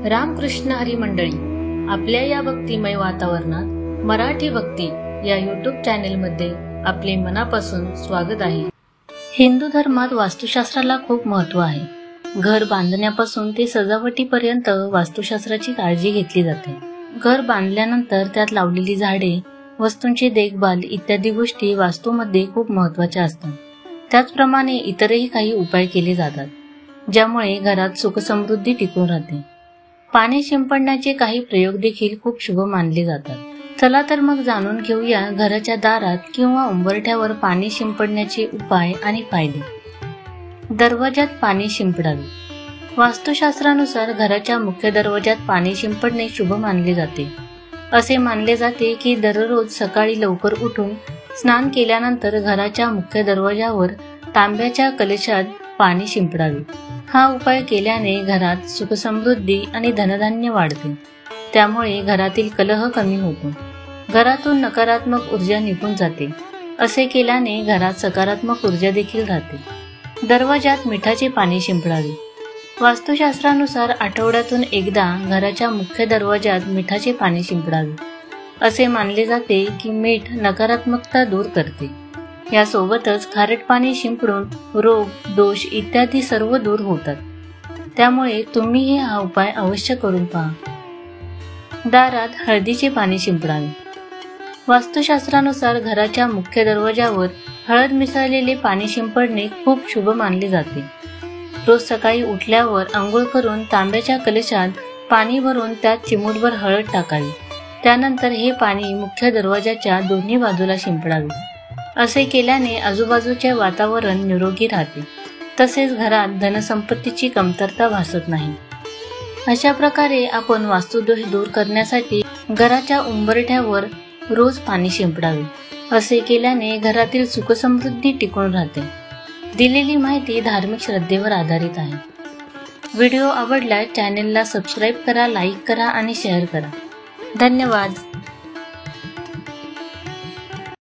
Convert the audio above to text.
रामकृष्ण हरी मंडळी, आपल्या या भक्तिमय वातावरणात मराठी भक्ती या यूट्यूब चॅनेलमध्ये आपले मनापासून स्वागत आहे। हिंदू धर्मात वास्तुशास्त्राला खूप महत्त्व आहे। घर बांधण्यापासून ते सजावटीपर्यंत वास्तुशास्त्राची काळजी घेतली जाते। घर बांधल्यानंतर त्यात लावलेली झाडे, वस्तूंची देखभाल इत्यादी गोष्टी वास्तूमध्ये खूप महत्त्वाच्या असतात। त्याचप्रमाणे इतरही काही उपाय केले जातात, ज्यामुळे घरात सुखसमृद्धी टिकून राहते। पाणी शिंपडण्याचे काही प्रयोग देखील खूप शुभ मानले जातात। चला तर मग जाणून घेऊया घराच्या दारात किंवा उंबरठ्यावर पाणी शिंपडण्याचे उपाय आणि फायदे। दरवाजात पाणी शिंपडावे। वास्तुशास्त्रानुसार घराच्या मुख्य दरवाजात पाणी शिंपडणे शुभ मानले जाते। असे मानले जाते की दररोज सकाळी लवकर उठून स्नान केल्यानंतर घराच्या मुख्य दरवाजावर तांब्याच्या कलशात पाणी शिंपडावे। हा उपाय केल्याने घरात सुखसमृद्धी आणि धनधान्य वाढते, त्यामुळे घरातील कलह कमी होतो। घरातून नकारात्मक ऊर्जा निघून जाते। असे केल्याने घरात सकारात्मक ऊर्जा देखील राहते। दरवाजात मिठाचे पाणी शिंपडावे। वास्तुशास्त्रानुसार आठवड्यातून एकदा घराच्या मुख्य दरवाजात मिठाचे पाणी शिंपडावे। असे मानले जाते की मीठ नकारात्मकता दूर करते। यासोबतच खारट पाणी शिंपडून रोग, दोष इत्यादी सर्व दूर होतात। त्यामुळे तुम्हीही हा उपाय अवश्य करून पहा। दारात हळदीचे पाणी शिंपडावे। वास्तुशास्त्रानुसार घराच्या मुख्य दरवाजावर हळद मिसळलेले पाणी शिंपडणे खूप शुभ मानले जाते। रोज सकाळी उठल्यावर आंघोळ करून तांब्याच्या कलशात पाणी भरून त्यात चिमूटभर हळद टाकावी। त्यानंतर हे पाणी मुख्य दरवाजाच्या दोन्ही बाजूला शिंपडावे। असे केल्याने आजूबाजूचे वातावरण निरोगी राहते, तसेच घरात धनसंपत्तीची कमतरता भासत नाही। अशा प्रकारे आपण वास्तुदोष दूर करण्यासाठी घराच्या उंबरठ्यावर रोज पाणी शिंपडावे। असे केल्याने घरातील सुखसमृद्धी टिकून राहते। दिलेली माहिती धार्मिक श्रद्धेवर आधारित आहे। व्हिडिओ आवडल्यास चॅनेलला सबस्क्राईब करा, लाईक करा आणि शेअर करा। धन्यवाद।